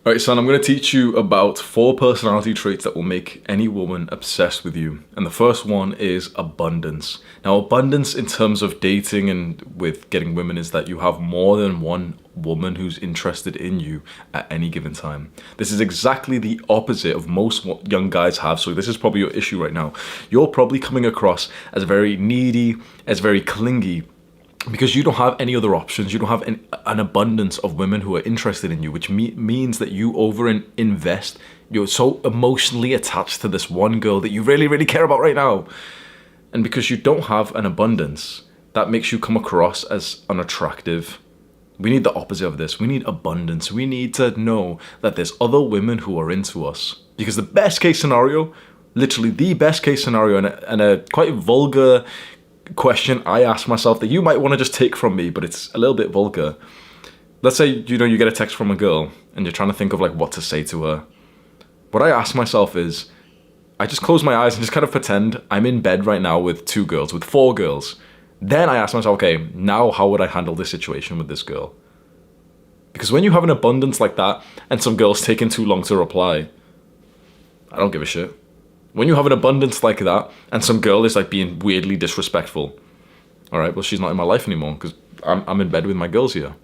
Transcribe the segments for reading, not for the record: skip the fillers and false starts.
Alright, son, I'm going to teach you about 4 personality traits that will make any woman obsessed with you. And the first one is abundance. Now, abundance in terms of dating and with getting women is that you have more than one woman who's interested in you at any given time. This is exactly the opposite of most what young guys have, so this is probably your issue right now. You're probably coming across as very needy, as very clingy, because you don't have any other options. You don't have an abundance of women who are interested in you, which means that you invest. You're so emotionally attached to this one girl that you really, really care about right now. And because you don't have an abundance, that makes you come across as unattractive. We need the opposite of this. We need abundance. We need to know that there's other women who are into us. Because the best case scenario, literally the best case scenario, and a quite vulgar question I ask myself that you might want to just take from me, but it's a little bit vulgar. Let's say, you get a text from a girl and you're trying to think of like what to say to her. What I ask myself is, I just close my eyes and just kind of pretend I'm in bed right now with 4 girls. Then I ask myself, okay, now how would I handle this situation with this girl? Because when you have an abundance like that and some girl's taking too long to reply, I don't give a shit. When you have an abundance like that and some girl is like being weirdly disrespectful, all right, well, she's not in my life anymore because I'm in bed with my girls here.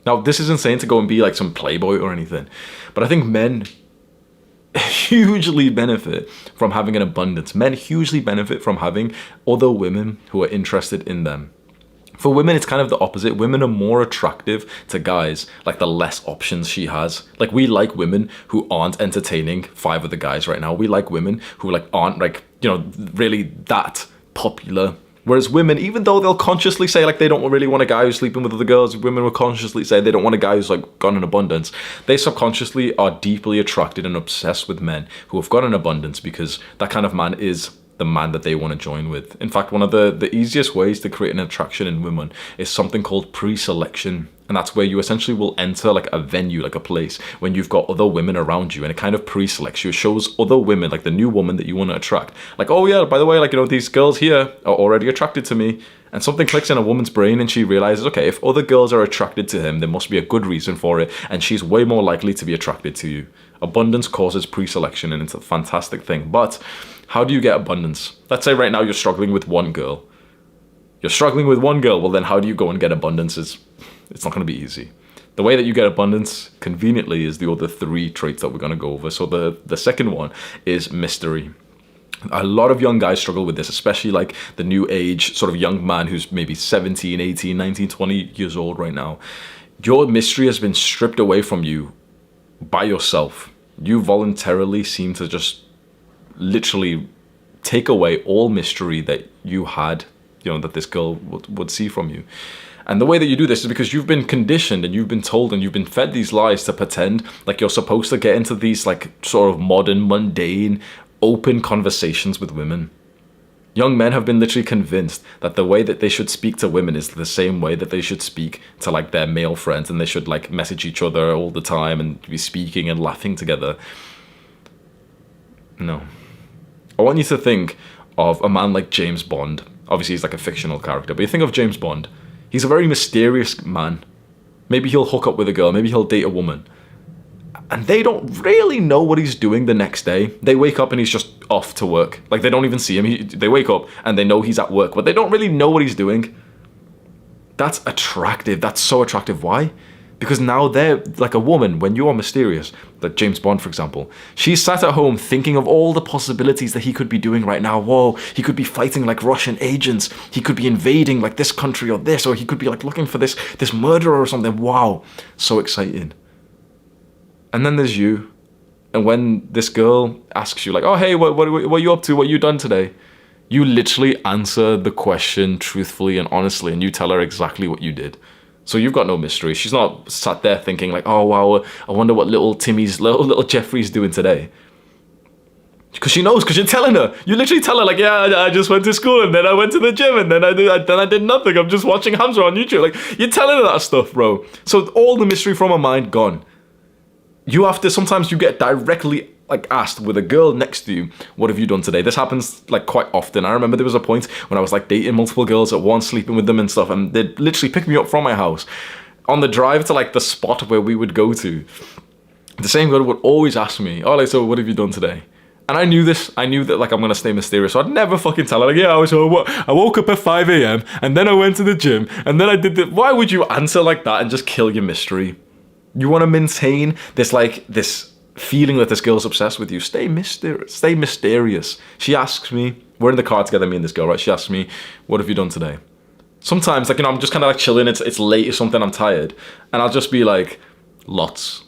Now, this isn't saying to go and be like some playboy or anything, but I think men hugely benefit from having an abundance. Men hugely benefit from having other women who are interested in them. For women, it's kind of the opposite. Women are more attractive to guys, like the less options she has. Like, we like women who aren't entertaining 5 other guys right now. We like women who like aren't like, really that popular. Whereas women, even though they'll consciously say like they don't really want a guy who's sleeping with other girls, women will consciously say they don't want a guy who's like got an abundance. They subconsciously are deeply attracted and obsessed with men who have got an abundance because that kind of man is the man that they want to join with. In fact, one of the easiest ways to create an attraction in women is something called pre-selection. And that's where you essentially will enter like a venue, like a place, when you've got other women around you, and it kind of pre-selects you. It shows other women, like the new woman that you want to attract. Like, oh yeah, by the way, like, these girls here are already attracted to me. And something clicks in a woman's brain and she realizes, okay, if other girls are attracted to him, there must be a good reason for it. And she's way more likely to be attracted to you. Abundance causes pre-selection, and it's a fantastic thing. But how do you get abundance? Let's say right now you're struggling with one girl. Well, then how do you go and get abundance? It's not going to be easy. The way that you get abundance conveniently is the other 3 traits that we're going to go over. So the second one is mystery. A lot of young guys struggle with this, especially like the new age sort of young man who's maybe 17, 18, 19, 20 years old right now. Your mystery has been stripped away from you by yourself. You voluntarily seem to just literally take away all mystery that you had, that this girl would see from you. And the way that you do this is because you've been conditioned and you've been told and you've been fed these lies to pretend like you're supposed to get into these like sort of modern, mundane, open conversations with women. Young men have been literally convinced that the way that they should speak to women is the same way that they should speak to like their male friends, and they should like message each other all the time and be speaking and laughing together. No. I want you to think of a man like James Bond. Obviously, he's like a fictional character, but you think of James Bond. He's a very mysterious man. Maybe he'll hook up with a girl. Maybe he'll date a woman. And they don't really know what he's doing the next day. They wake up and he's just off to work. Like, they don't even see him. They wake up and they know he's at work, but they don't really know what he's doing. That's attractive. That's so attractive. Why? Because now they're like a woman, when you are mysterious, like James Bond, for example, she's sat at home thinking of all the possibilities that he could be doing right now. Whoa, he could be fighting like Russian agents. He could be invading like this country or this, or he could be like looking for this murderer or something. Wow, so exciting. And then there's you. And when this girl asks you like, oh, hey, what are you up to? What you done today? You literally answer the question truthfully and honestly, and you tell her exactly what you did. So you've got no mystery. She's not sat there thinking like, oh, wow, I wonder what little little Jeffrey's doing today. Because she knows, because you're telling her. You literally tell her like, yeah, I just went to school and then I went to the gym and then I did nothing. I'm just watching Hamza on YouTube. Like, you're telling her that stuff, bro. So all the mystery from her mind gone. Sometimes you get directly like asked with a girl next to you, what have you done today? This happens like quite often. I remember there was a point when I was like dating multiple girls at once, sleeping with them and stuff, and they'd literally pick me up from my house on the drive to like the spot where we would go to. the same girl would always ask me, oh, like, so what have you done today? And I knew this. I knew that, like, I'm going to stay mysterious. So I'd never fucking tell her, like, yeah, I woke up at 5 a.m. and then I went to the gym and then I did the... Why would you answer like that and just kill your mystery? You want to maintain this, like, this feeling that this girl's obsessed with you. Stay mysterious. She asks me, we're in the car together, me and this girl, right? She asks me, what have you done today? Sometimes, like, you know, I'm just kind of like chilling. It's late or something. I'm tired. And I'll just be like, lots.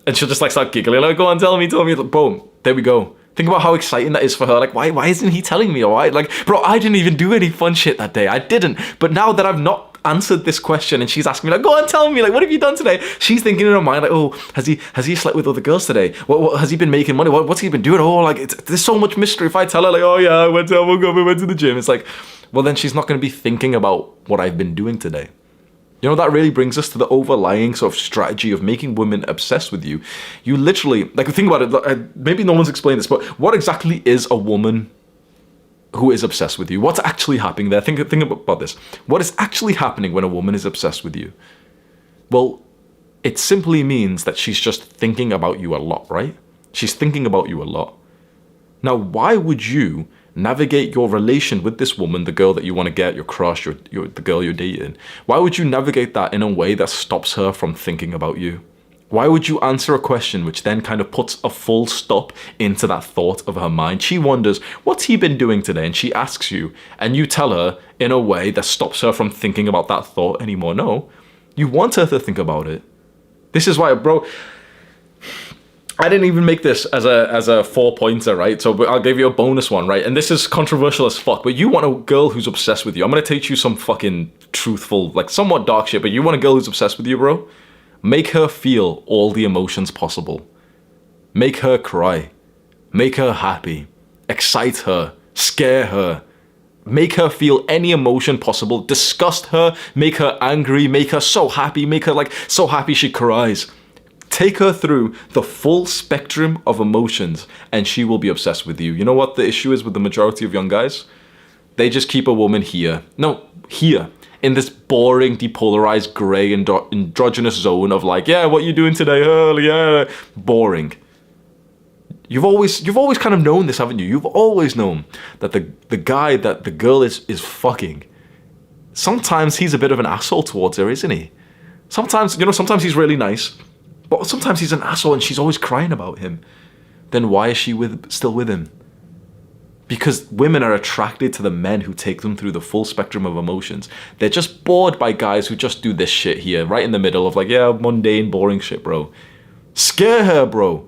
And she'll just like start giggling, like, go on, tell me. Boom, there we go. Think about how exciting that is for her. Like, why isn't he telling me? Or why? Like, bro, I didn't even do any fun shit that day. I didn't. But now that I've not answered this question and she's asking me, like, go on, tell me, like, what have you done today? She's thinking in her mind, like, oh, has he slept with other girls today? What has he been making money? What's he been doing? Oh, like, there's so much mystery. If I tell her, like, oh yeah, I woke up, I went to the gym. It's like, well, then she's not going to be thinking about what I've been doing today. You know, that really brings us to the overlying sort of strategy of making women obsessed with you. You literally, like, think about it, maybe no one's explained this, but what exactly is a woman who is obsessed with you? What's actually happening there? Think about this. What is actually happening when a woman is obsessed with you? Well, it simply means that she's just thinking about you a lot, right? She's thinking about you a lot. Now, why would you navigate your relation with this woman, the girl that you want to get, your crush, the girl you're dating? Why would you navigate that in a way that stops her from thinking about you? Why would you answer a question which then kind of puts a full stop into that thought of her mind? She wonders, what's he been doing today? And she asks you, and you tell her in a way that stops her from thinking about that thought anymore. No, you want her to think about it. This is why, bro, I didn't even make this as a 4-pointer, right? So I'll give you a bonus one, right? And this is controversial as fuck, but you want a girl who's obsessed with you. I'm going to teach you some fucking truthful, like somewhat dark shit, but you want a girl who's obsessed with you, bro? Make her feel all the emotions possible. Make her cry. Make her happy. Excite her. Scare her. Make her feel any emotion possible. Disgust her. Make her angry. Make her so happy. Make her like so happy she cries. Take her through the full spectrum of emotions and she will be obsessed with you. You know what the issue is with the majority of young guys? They just keep a woman here. No, here. In this boring, depolarized, grey, androgynous zone of like, yeah, what you doing today? Yeah, boring. You've always kind of known this, haven't you? You've always known that the guy that the girl is fucking, sometimes he's a bit of an asshole towards her, isn't he? Sometimes he's really nice. But sometimes he's an asshole and she's always crying about him. Then why is she still with him? Because women are attracted to the men who take them through the full spectrum of emotions. They're just bored by guys who just do this shit here, right in the middle of like, yeah, mundane, boring shit, bro. Scare her, bro.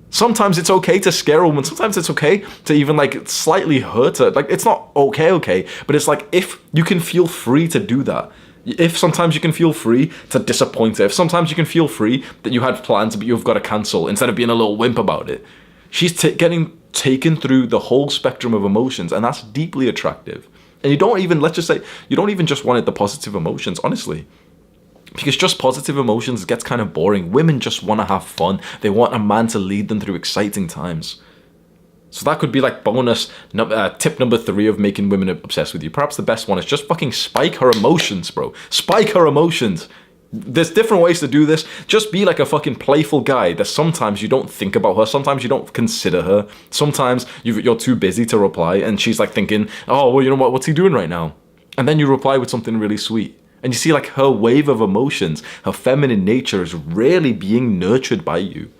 Sometimes it's okay to scare a woman. Sometimes it's okay to even like slightly hurt her. Like, it's not okay, but it's like if you can feel free to do that. If sometimes you can feel free to disappoint her, if sometimes you can feel free that you had plans but you've got to cancel instead of being a little wimp about it, she's getting taken through the whole spectrum of emotions, and that's deeply attractive. And you don't even, let's just say, you don't even just want it the positive emotions, honestly. Because just positive emotions gets kind of boring. Women just want to have fun. They want a man to lead them through exciting times. So that could be like bonus tip number 3 of making women obsessed with you. Perhaps the best one is just fucking spike her emotions, bro. Spike her emotions. There's different ways to do this. Just be like a fucking playful guy that sometimes you don't think about her. Sometimes you don't consider her. Sometimes you're too busy to reply and she's like thinking, oh, well, you know what? What's he doing right now? And then you reply with something really sweet. And you see like her wave of emotions, her feminine nature is really being nurtured by you.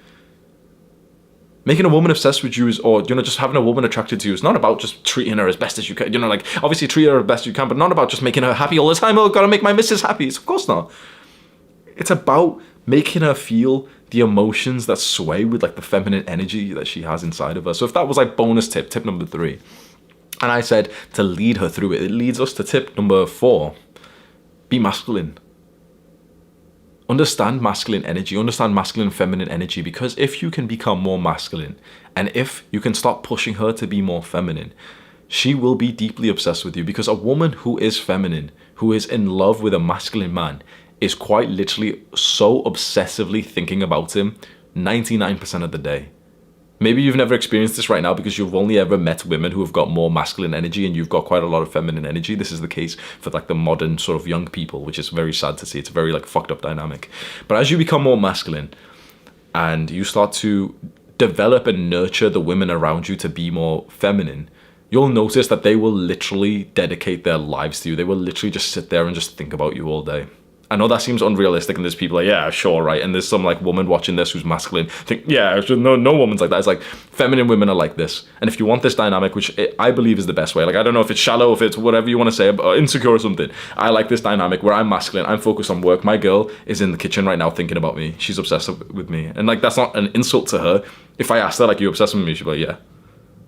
Making a woman obsessed with you is, or, you know, just having a woman attracted to you is not about just treating her as best as you can. You know, like, obviously treat her as best you can, but not about just making her happy all the time. Oh, gotta make my missus happy. Of course not. It's about making her feel the emotions that sway with, like, the feminine energy that she has inside of her. So if that was, like, bonus tip number 3, and I said to lead her through it, it leads us to tip number 4. Be masculine. Understand masculine energy, understand masculine and feminine energy, because if you can become more masculine and if you can start pushing her to be more feminine, she will be deeply obsessed with you. Because a woman who is feminine, who is in love with a masculine man, is quite literally so obsessively thinking about him 99% of the day. Maybe you've never experienced this right now because you've only ever met women who have got more masculine energy and you've got quite a lot of feminine energy. This is the case for like the modern sort of young people, which is very sad to see. It's a very like fucked up dynamic. But as you become more masculine, and you start to develop and nurture the women around you to be more feminine, you'll notice that they will literally dedicate their lives to you. They will literally just sit there and just think about you all day. I know that seems unrealistic, and there's people like, yeah, sure, right? And there's some like woman watching this who's masculine, think, yeah, no woman's like that. It's like feminine women are like this. And if you want this dynamic, which I believe is the best way, like I don't know if it's shallow, if it's whatever you want to say, or insecure or something. I like this dynamic where I'm masculine, I'm focused on work. My girl is in the kitchen right now thinking about me. She's obsessed with me. And like, that's not an insult to her. If I asked her, like, you obsessed with me? She'd be like, yeah.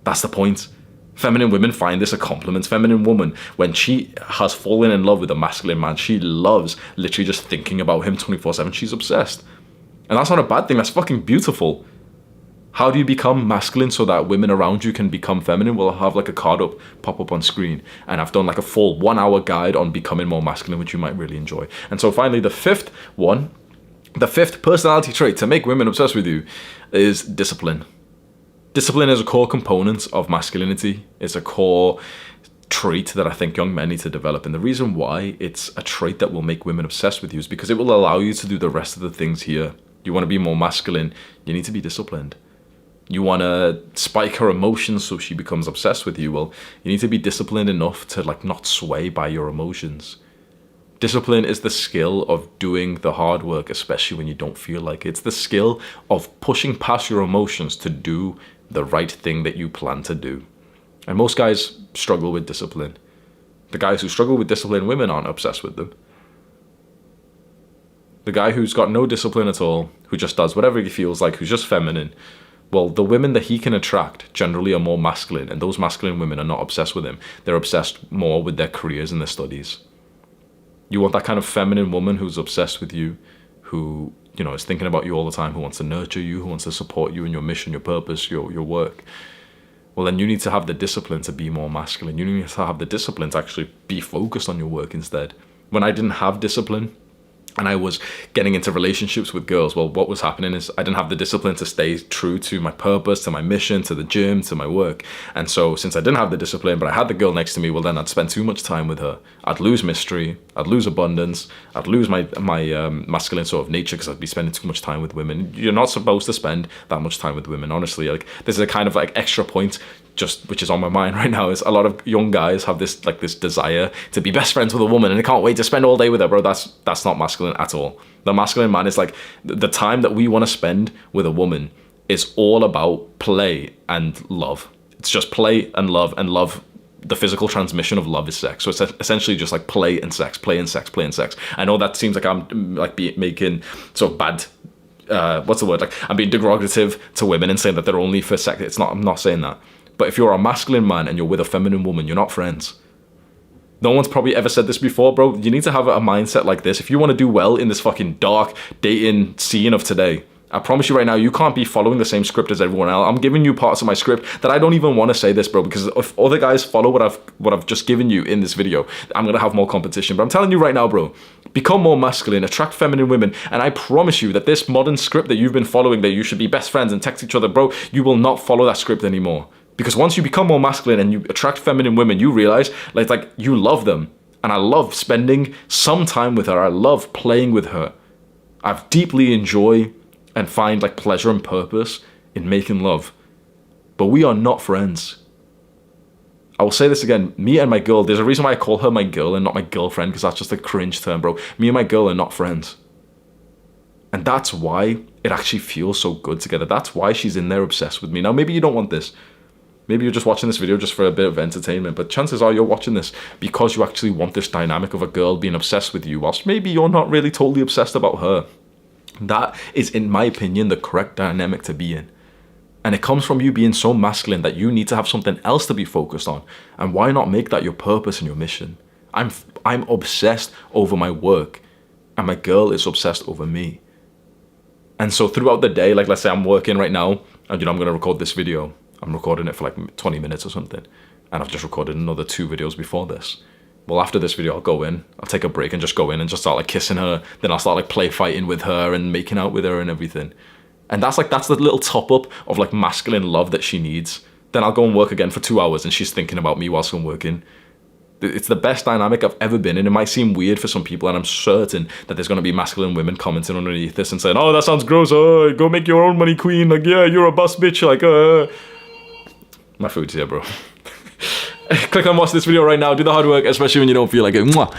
That's the point. Feminine women find this a compliment. Feminine woman, when she has fallen in love with a masculine man, she loves literally just thinking about him 24/7. She's obsessed. And that's not a bad thing. That's fucking beautiful. How do you become masculine so that women around you can become feminine? Well, I'll have like a card pop up on screen. And I've done like a full 1 hour guide on becoming more masculine, which you might really enjoy. And so finally, the fifth personality trait to make women obsessed with you is discipline. Discipline is a core component of masculinity. It's a core trait that I think young men need to develop. And the reason why it's a trait that will make women obsessed with you is because it will allow you to do the rest of the things here. You want to be more masculine, you need to be disciplined. You want to spike her emotions so she becomes obsessed with you. Well, you need to be disciplined enough to like not sway by your emotions. Discipline is the skill of doing the hard work, especially when you don't feel like it. It's the skill of pushing past your emotions to do the right thing that you plan to do. And most guys struggle with discipline. The guys who struggle with discipline, women aren't obsessed with them. The guy who's got no discipline at all, who just does whatever he feels like, who's just feminine, well, the women that he can attract generally are more masculine, and those masculine women are not obsessed with him. They're obsessed more with their careers and their studies. You want that kind of feminine woman who's obsessed with you, who, you know, is thinking about you all the time, who wants to nurture you, who wants to support you in your mission, your purpose, your work. Well, then you need to have the discipline to be more masculine. You need to have the discipline to actually be focused on your work instead. When I didn't have discipline and I was getting into relationships with girls, well, what was happening is I didn't have the discipline to stay true to my purpose, to my mission, to the gym, to my work. And so since I didn't have the discipline, but I had the girl next to me, well, then I'd spend too much time with her. I'd lose mystery, I'd lose abundance, I'd lose my masculine sort of nature because I'd be spending too much time with women. You're not supposed to spend that much time with women, honestly. Like, there's a kind of like extra point just which is on my mind right now, is a lot of young guys have this like this desire to be best friends with a woman and they can't wait to spend all day with her. Bro, that's not masculine at all. The masculine man is like, the time that we want to spend with a woman is all about play and love. It's just play and love, and love, the physical transmission of love is sex. So it's essentially just like play and sex, play and sex, play and sex. I know that seems like I'm like making sort of bad what's the word, like I'm being derogative to women and saying that they're only for sex. It's not, I'm not saying that. But if you're a masculine man and you're with a feminine woman, you're not friends. No one's probably ever said this before, bro. You need to have a mindset like this. If you want to do well in this fucking dark dating scene of today, I promise you right now, you can't be following the same script as everyone else. I'm giving you parts of my script that I don't even want to say this, bro, because if other guys follow what I've just given you in this video, I'm going to have more competition. But I'm telling you right now, bro, become more masculine, attract feminine women, and I promise you that this modern script that you've been following, that you should be best friends and text each other, bro, you will not follow that script anymore. Because once you become more masculine and you attract feminine women, you realize like you love them. And I love spending some time with her. I love playing with her. I deeply enjoy and find like pleasure and purpose in making love. But we are not friends. I will say this again. Me and my girl, there's a reason why I call her my girl and not my girlfriend, because that's just a cringe term, bro. Me and my girl are not friends. And that's why it actually feels so good together. That's why she's in there obsessed with me. Now, maybe you don't want this. Maybe you're just watching this video just for a bit of entertainment, but chances are you're watching this because you actually want this dynamic of a girl being obsessed with you, whilst maybe you're not really totally obsessed about her. That is, in my opinion, the correct dynamic to be in. And it comes from you being so masculine that you need to have something else to be focused on. And why not make that your purpose and your mission? I'm obsessed over my work, and my girl is obsessed over me. And so throughout the day, like let's say I'm working right now, and I'm going to record this video. I'm recording it for like 20 minutes or something. And I've just recorded another 2 videos before this. Well, after this video, I'll go in, I'll take a break and just go in and just start like kissing her. Then I'll start like play fighting with her and making out with her and everything. And that's the little top up of like masculine love that she needs. Then I'll go and work again for 2 hours and she's thinking about me whilst I'm working. It's the best dynamic I've ever been in. It might seem weird for some people, and I'm certain that there's going to be masculine women commenting underneath this and saying, oh, that sounds gross, go make your own money, queen, like, yeah, you're a boss bitch, like, My food's here, bro. Click and watch this video right now, do the hard work, especially when you don't feel like it. Mwah.